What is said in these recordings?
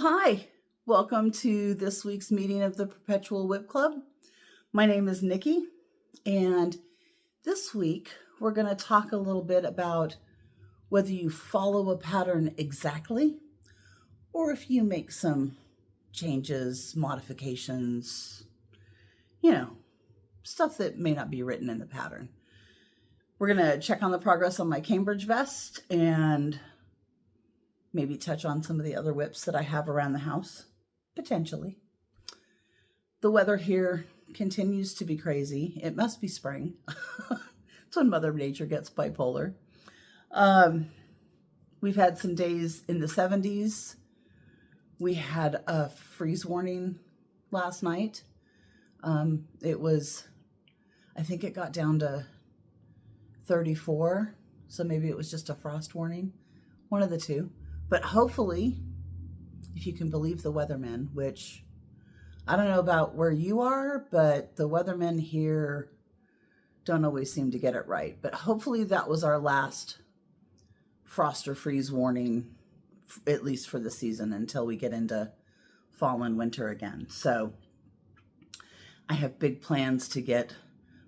Hi. Welcome to this week's meeting of the Perpetual Whip Club. My name is Nikki, and this week we're going to talk a little bit about whether you follow a pattern exactly or if you make some changes, modifications, stuff that may not be written in the pattern. We're going to check on the progress on my Cambridge vest and maybe touch on some of the other whips that I have around the house, potentially. The weather here continues to be crazy. It must be spring. It's when Mother Nature gets bipolar. We've had some days in the 70s. We had a freeze warning last night. I think it got down to 34, so maybe it was just a frost warning, one of the two. But hopefully, if you can believe the weathermen, which I don't know about where you are, but the weathermen here don't always seem to get it right. But hopefully that was our last frost or freeze warning, at least for the season, until we get into fall and winter again. So I have big plans to get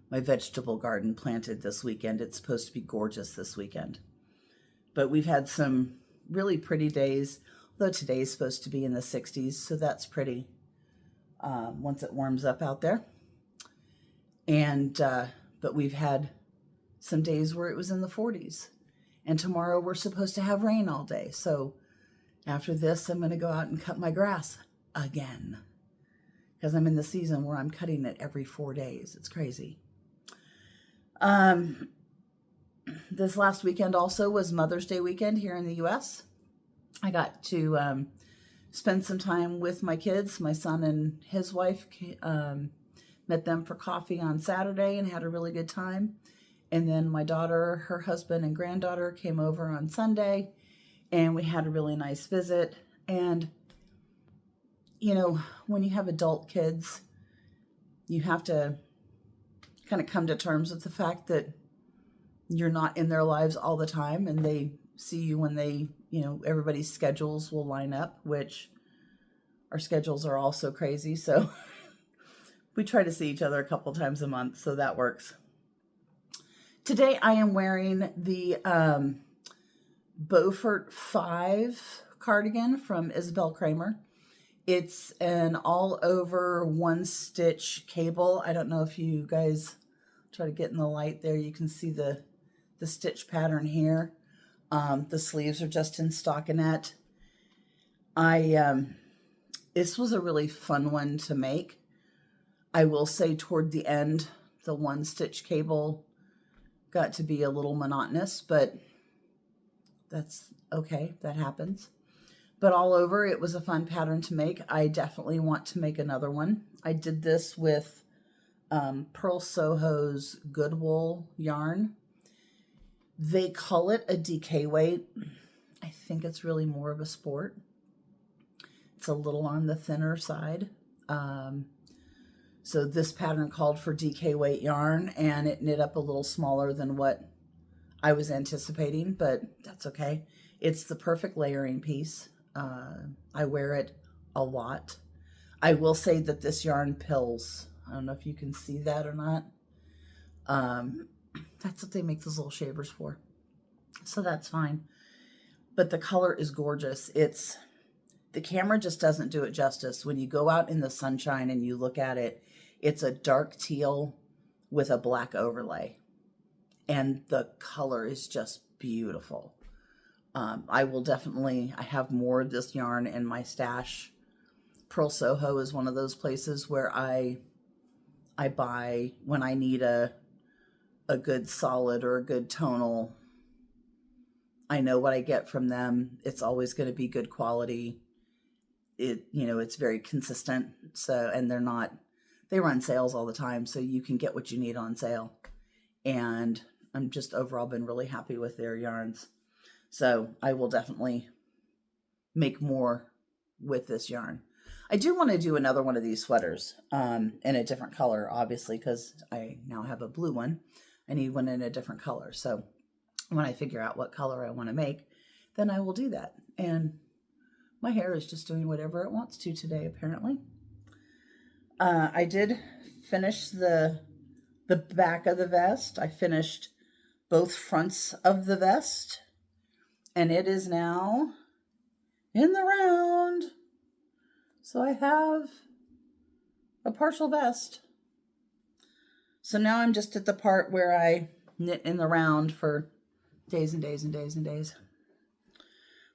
my vegetable garden planted this weekend. It's supposed to be gorgeous this weekend. But we've had some really pretty days, although today's supposed to be in the 60s, so that's pretty once it warms up out there. And but we've had some days where it was in the 40s, and tomorrow we're supposed to have rain all day. So after this, I'm going to go out and cut my grass again, because I'm in the season where I'm cutting it every 4 days. It's crazy. This last weekend also was Mother's Day weekend here in the U.S. I got to spend some time with my kids. My son and his wife met them for coffee on Saturday and had a really good time. And then my daughter, her husband, and granddaughter came over on Sunday, and we had a really nice visit. And, when you have adult kids, you have to kind of come to terms with the fact that you're not in their lives all the time, and they see you when they, everybody's schedules will line up, which our schedules are also crazy. So we try to see each other a couple times a month, so that works. Today I am wearing the Beaufort 5 cardigan from Isabel Kramer. It's an all over one stitch cable. I don't know if you guys try to get in the light there. You can see the stitch pattern here. The sleeves are just in stockinette. This was a really fun one to make. I will say toward the end, the one stitch cable got to be a little monotonous, but that's okay. That happens. But all over, it was a fun pattern to make. I definitely want to make another one. I did this with Purl Soho's Good Wool yarn. They call it a DK weight. I think it's really more of a sport. It's a little on the thinner side. So this pattern called for DK weight yarn, and it knit up a little smaller than what I was anticipating, but that's okay. It's the perfect layering piece. I wear it a lot. I will say that this yarn pills. I don't know if you can see that or not. That's what they make those little shavers for. So that's fine. But the color is gorgeous. The camera just doesn't do it justice. When you go out in the sunshine and you look at it, it's a dark teal with a black overlay. And the color is just beautiful. I have more of this yarn in my stash. Purl Soho is one of those places where I buy when I need a good solid or a good tonal. I know what I get from them. It's always going to be good quality. It's very consistent. So, and they run sales all the time, so you can get what you need on sale. And I'm just overall been really happy with their yarns. So I will definitely make more with this yarn. I do want to do another one of these sweaters in a different color, obviously, because I now have a blue one. I need one in a different color. So when I figure out what color I want to make, then I will do that. And My hair is just doing whatever it wants to today, apparently. I did finish the back of the vest. I finished both fronts of the vest, and it is now in the round. So I have a partial vest. So now I'm just at the part where I knit in the round for days and days and days and days.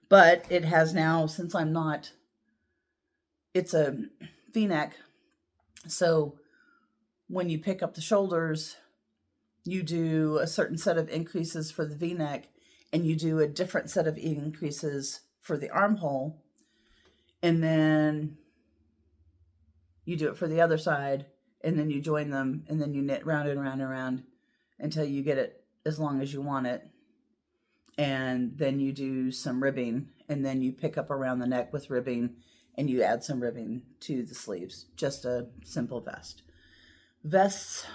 But it has now, since I'm not, it's a V-neck. So when you pick up the shoulders, you do a certain set of increases for the V-neck, and you do a different set of increases for the armhole. And then you do it for the other side, and then you join them, and then you knit round and round and round until you get it as long as you want it. And then you do some ribbing, and then you pick up around the neck with ribbing, and you add some ribbing to the sleeves. Just a simple vest. Vests,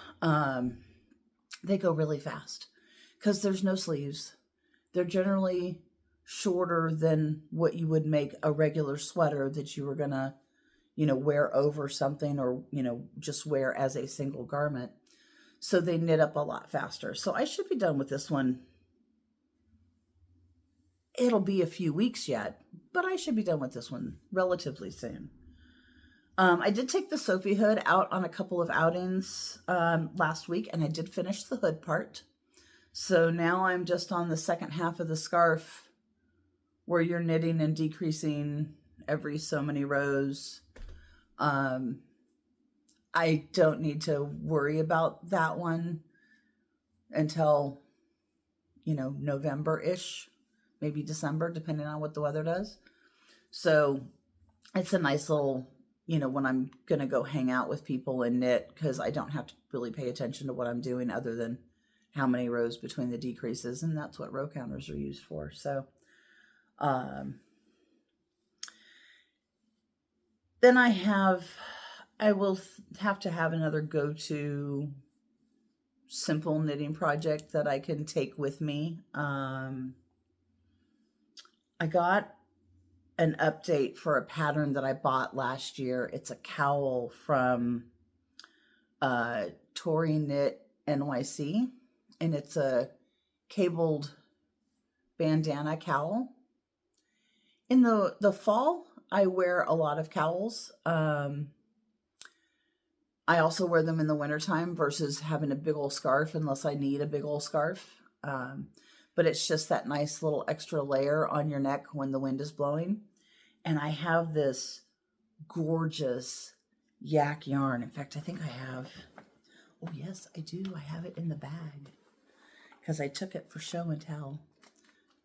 they go really fast because there's no sleeves. They're generally shorter than what you would make a regular sweater that you were gonna, wear over something, or, just wear as a single garment. So they knit up a lot faster. So I should be done with this one. It'll be a few weeks yet, but I should be done with this one relatively soon. I did take the Sophie hood out on a couple of outings last week, and I did finish the hood part. So now I'm just on the second half of the scarf where you're knitting and decreasing every so many rows. I don't need to worry about that one until, November-ish, maybe December, depending on what the weather does. So it's a nice little, when I'm going to go hang out with people and knit, because I don't have to really pay attention to what I'm doing other than how many rows between the decreases, and that's what row counters are used for. So then I will have to have another go-to simple knitting project that I can take with me. I got an update for a pattern that I bought last year. It's a cowl from Tori Knit NYC, and it's a cabled bandana cowl. In the fall, I wear a lot of cowls. I also wear them in the wintertime versus having a big old scarf unless I need a big old scarf. But it's just that nice little extra layer on your neck when the wind is blowing. And I have this gorgeous yak yarn. In fact, I think I have, oh yes, I do. I have it in the bag because I took it for show and tell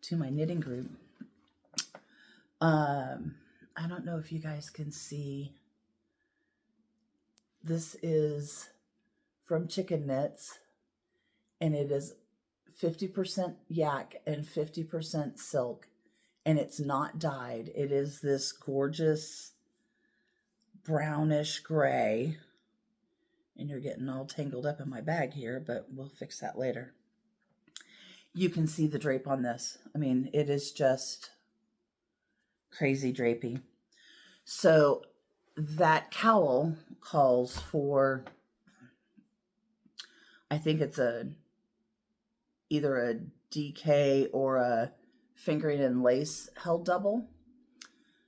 to my knitting group. I don't know if you guys can see. This is from Chicken Knits, and it is 50% yak and 50% silk, and it's not dyed. It is this gorgeous brownish gray, and you're getting all tangled up in my bag here, but we'll fix that later. You can see the drape on this. I mean, it is just crazy drapey. So that cowl calls for, I think it's either a DK or a fingering and lace held double.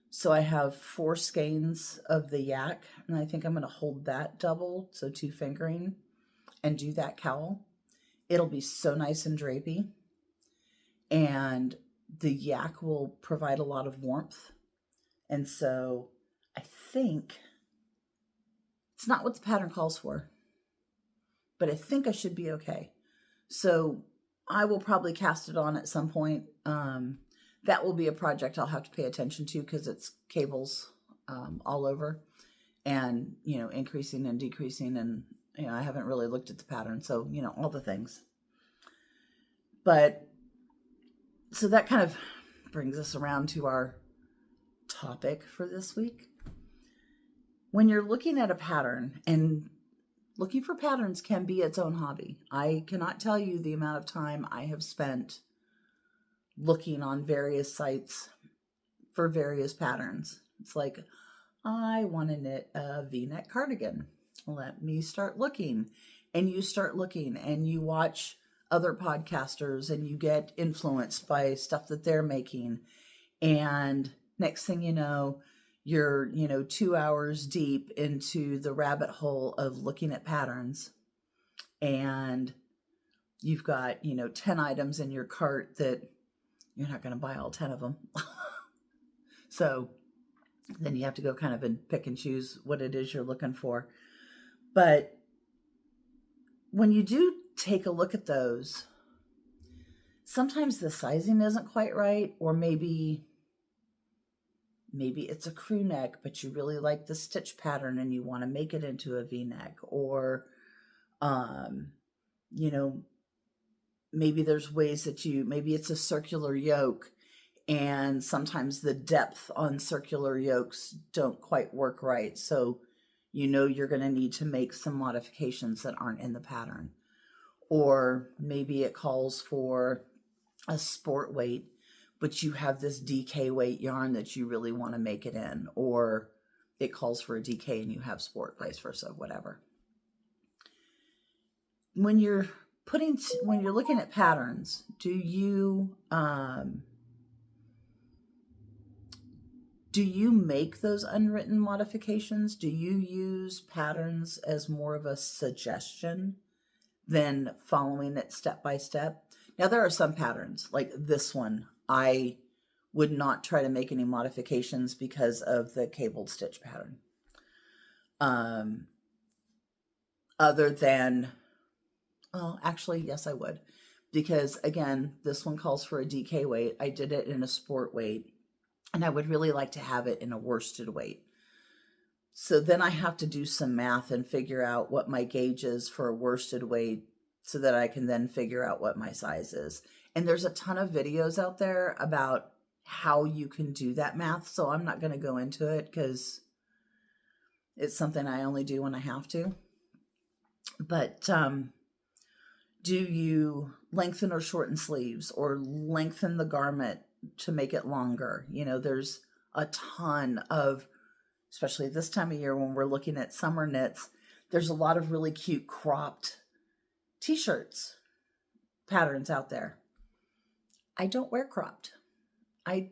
So I have 4 skeins of the yak, and I think I'm going to hold that double, so 2 fingering, and do that cowl. It'll be so nice and drapey, and the yak will provide a lot of warmth. And so I think it's not what the pattern calls for, but I think I should be okay. So I will probably cast it on at some point. That will be a project I'll have to pay attention to because it's cables all over, and increasing and decreasing, and I haven't really looked at the pattern, so all the things. But so that kind of brings us around to our topic for this week. When you're looking at a pattern, and looking for patterns can be its own hobby. I cannot tell you the amount of time I have spent looking on various sites for various patterns. It's like, I want to knit a V-neck cardigan. Let me start looking. And you start looking and you watch other podcasters and you get influenced by stuff that they're making. And next thing you know, you're, 2 hours deep into the rabbit hole of looking at patterns. And you've got, 10 items in your cart that you're not going to buy all 10 of them. So then you have to go kind of and pick and choose what it is you're looking for. But when you do take a look at those, sometimes the sizing isn't quite right, or maybe it's a crew neck, but you really like the stitch pattern and you want to make it into a V-neck, or, maybe there's ways that maybe it's a circular yoke, and sometimes the depth on circular yokes don't quite work right. So, you're going to need to make some modifications that aren't in the pattern. Or maybe it calls for a sport weight, but you have this DK weight yarn that you really want to make it in, or it calls for a DK and you have sport, vice versa, whatever. When you're looking at patterns, do you make those unwritten modifications? Do you use patterns as more of a suggestion than following it step by step? Now, there are some patterns, like this one, I would not try to make any modifications because of the cabled stitch pattern. Other than, actually, yes, I would. Because, again, this one calls for a DK weight. I did it in a sport weight. And I would really like to have it in a worsted weight. So then I have to do some math and figure out what my gauge is for a worsted weight so that I can then figure out what my size is. And there's a ton of videos out there about how you can do that math. So I'm not going to go into it because it's something I only do when I have to. But do you lengthen or shorten sleeves, or lengthen the garment to make it longer? There's a ton of, especially this time of year when we're looking at summer knits, there's a lot of really cute cropped t-shirts patterns out there. I don't wear cropped. I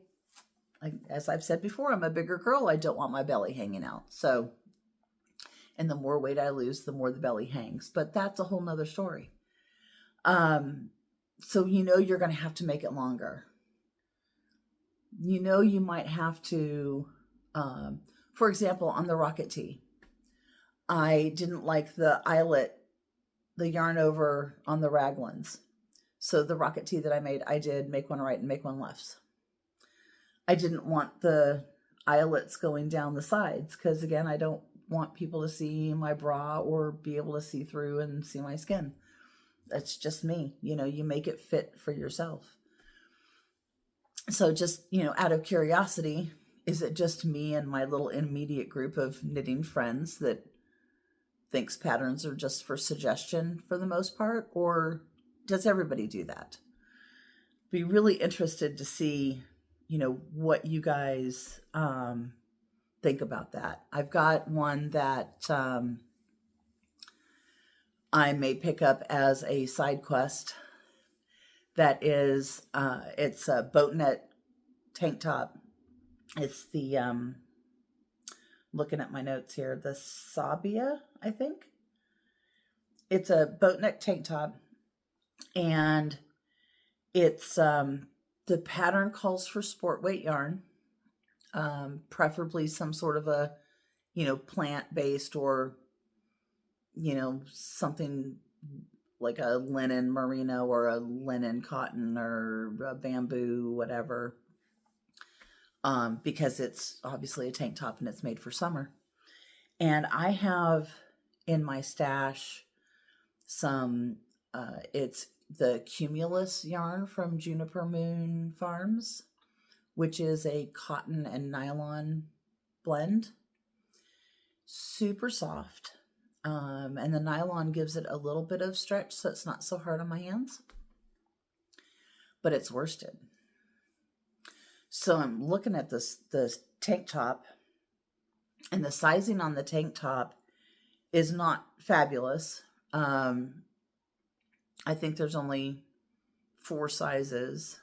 as I've said before, I'm a bigger girl. I don't want my belly hanging out. So, and the more weight I lose, the more the belly hangs. But that's a whole nother story. So you're going to have to make it longer. You might have to, for example, on the rocket tee, I didn't like the eyelet, the yarn over on the raglans. So the rocket tee that I made, I did make one right and make one left. I didn't want the eyelets going down the sides because, again, I don't want people to see my bra or be able to see through and see my skin. That's just me. You make it fit for yourself. So just, out of curiosity, is it just me and my little intermediate group of knitting friends that thinks patterns are just for suggestion for the most part? Or does everybody do that? Be really interested to see, what you guys think about that. I've got one that I may pick up as a side quest. That is, it's a boat net tank top. It's the, looking at my notes here, the Sabia, I think. It's a boat neck tank top, and it's, the pattern calls for sport weight yarn, preferably some sort of a, plant-based or, something like a linen merino or a linen cotton or a bamboo, whatever, because it's obviously a tank top and it's made for summer. And I have in my stash some, it's the Cumulus yarn from Juniper Moon Farms, which is a cotton and nylon blend. Super soft. And the nylon gives it a little bit of stretch, so it's not so hard on my hands. But it's worsted. So I'm looking at this tank top, and the sizing on the tank top is not fabulous. I think there's only 4 sizes,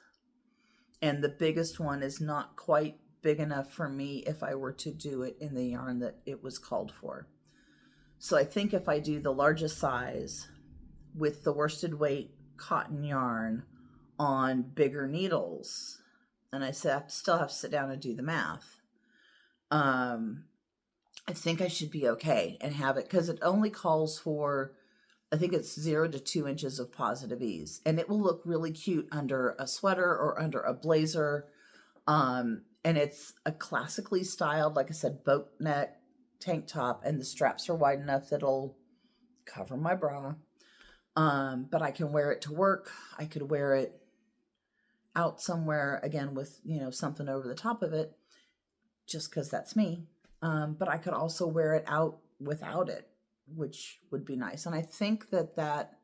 and the biggest one is not quite big enough for me if I were to do it in the yarn that it was called for. So I think if I do the largest size with the worsted weight cotton yarn on bigger needles, and I still have to sit down and do the math, I think I should be okay and have it, because it only calls for, I think it's 0 to 2 inches of positive ease, and it will look really cute under a sweater or under a blazer. And it's a classically styled, like I said, boat neck tank top, and the straps are wide enough that it'll cover my bra. But I can wear it to work. I could wear it out somewhere, again, with, something over the top of it, just because that's me. But I could also wear it out without it, which would be nice. And I think that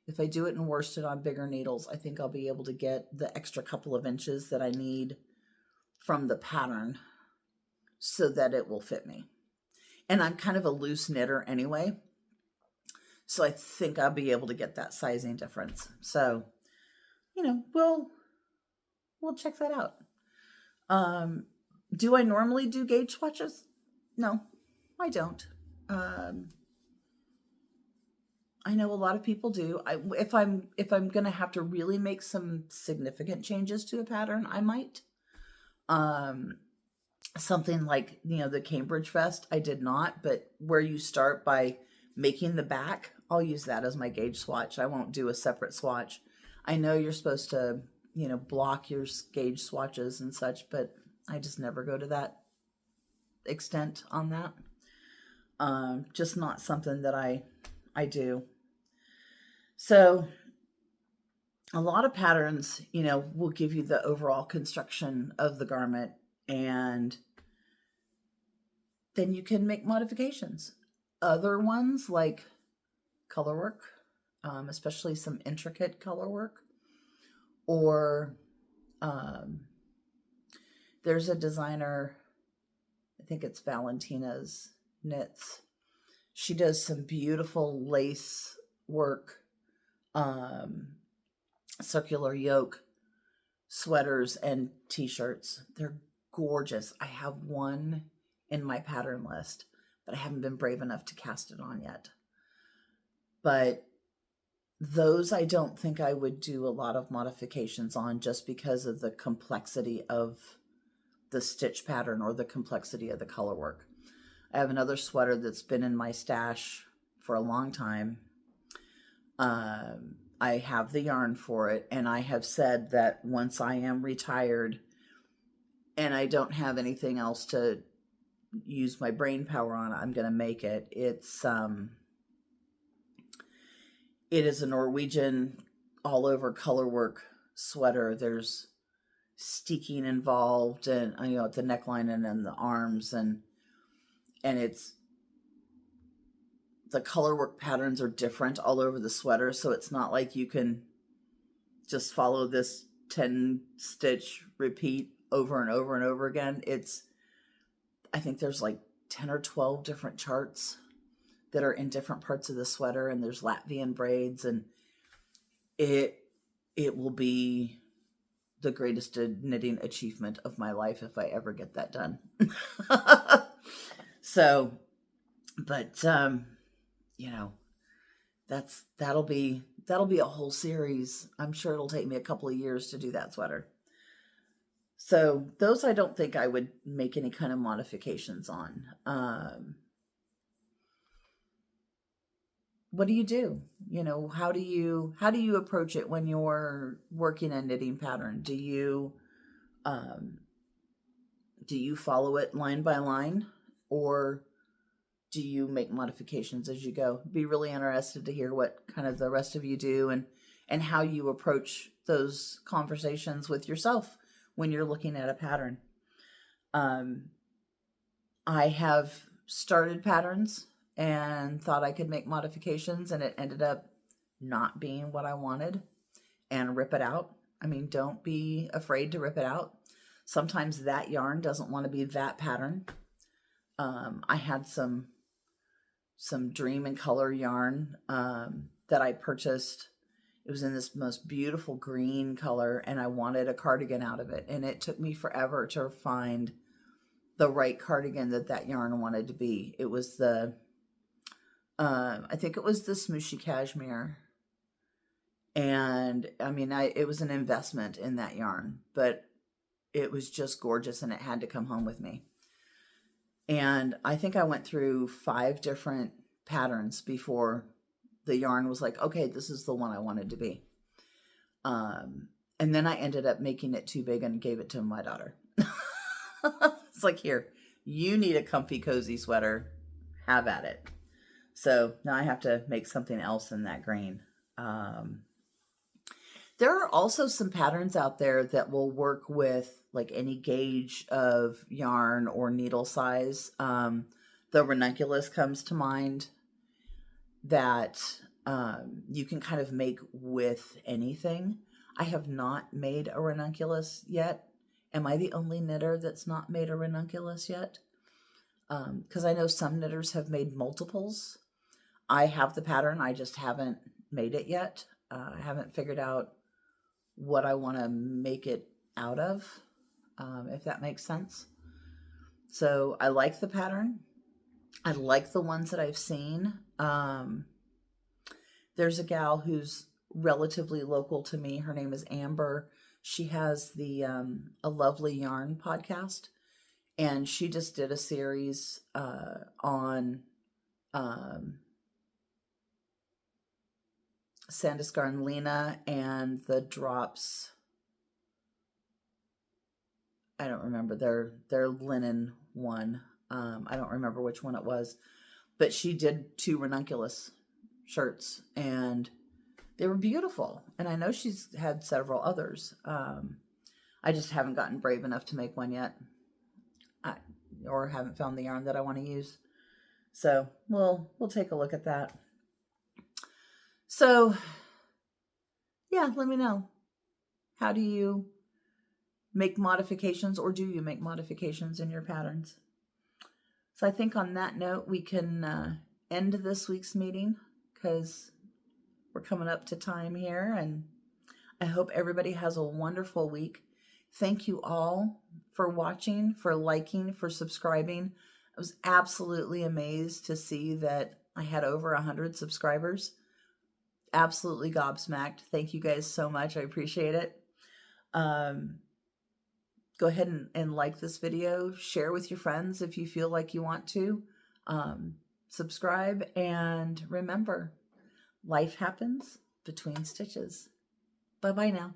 if I do it in worsted on bigger needles, I think I'll be able to get the extra couple of inches that I need from the pattern so that it will fit me. And I'm kind of a loose knitter anyway, so I think I'll be able to get that sizing difference. So, we'll check that out. Do I normally do gauge swatches? No, I don't. I know a lot of people do. If I'm gonna have to really make some significant changes to a pattern, I might. Something like, the Cambridge vest, I did not, but where you start by making the back, I'll use that as my gauge swatch. I won't do a separate swatch. I know you're supposed to, block your gauge swatches and such, but I just never go to that extent on that. Just not something that I do. So a lot of patterns, will give you the overall construction of the garment, and then you can make modifications. Other ones, like color work, especially some intricate color work, or there's a designer, I think it's Valentina's Knits. She does some beautiful lace work, circular yoke sweaters and t-shirts. They're gorgeous. I have one in my pattern list, but I haven't been brave enough to cast it on yet. But those I don't think I would do a lot of modifications on, just because of the complexity of the stitch pattern or the complexity of the color work. I have another sweater that's been in my stash for a long time. I have the yarn for it, and I have said that once I am retired and I don't have anything else to use my brain power on, I'm going to make it. It is a Norwegian all over color work sweater. There's steeking involved, and at the neckline and then the arms, and it's, the color work patterns are different all over the sweater, so it's not like you can just follow this 10 stitch repeat over and over and over again. I think there's like 10 or 12 different charts that are in different parts of the sweater, and there's Latvian braids, and it will be the greatest knitting achievement of my life if I ever get that done. So, but that'll be a whole series. I'm sure it'll take me a couple of years to do that sweater. So those I don't think I would make any kind of modifications on. What do you do? How do you approach it when you're working a knitting pattern? Do you follow it line by line, or do you make modifications as you go? Be really interested to hear what kind of the rest of you do, and how you approach those conversations with yourself when you're looking at a pattern. I have started patterns and thought I could make modifications, and it ended up not being what I wanted, and rip it out. Don't be afraid to rip it out. Sometimes that yarn doesn't want to be that pattern. I had some Dream and Color yarn that I purchased. It was in this most beautiful green color, and I wanted a cardigan out of it. And it took me forever to find the right cardigan that yarn wanted to be. It was the, I think it was the Smooshy Cashmere. And I mean, it was an investment in that yarn, but it was just gorgeous, and it had to come home with me. And I think I went through 5 different patterns before the yarn was like, okay, this is the one I wanted to be. And then I ended up making it too big and gave it to my daughter. It's like, here, you need a comfy, cozy sweater. Have at it. So now I have to make something else in that green. There are also some patterns out there that will work with like any gauge of yarn or needle size. The ranunculus comes to mind, that you can kind of make with anything. I have not made a ranunculus yet. Am I the only knitter that's not made a ranunculus yet? Because I know some knitters have made multiples. I have the pattern, I just haven't made it yet. I haven't figured out what I want to make it out of, if that makes sense. So I like the pattern. I like the ones that I've seen. There's a gal who's relatively local to me. Her name is Amber. She has the A Lovely Yarn podcast, and she just did a series on Sanduskarn Lena and the drops. I don't remember their linen one. I don't remember which one it was, but she did 2 ranunculus shirts, and they were beautiful. And I know she's had several others. I just haven't gotten brave enough to make one yet, or haven't found the yarn that I want to use. So we'll take a look at that. So yeah, let me know. How do you make modifications, or do you make modifications in your patterns? So I think on that note, we can end this week's meeting, because we're coming up to time here, and I hope everybody has a wonderful week. Thank you all for watching, for liking, for subscribing. I was absolutely amazed to see that I had over 100 subscribers. Absolutely gobsmacked. Thank you guys so much. I appreciate it. Go ahead and like this video. Share with your friends if you feel like you want to. Subscribe, and remember, life happens between stitches. Bye-bye now.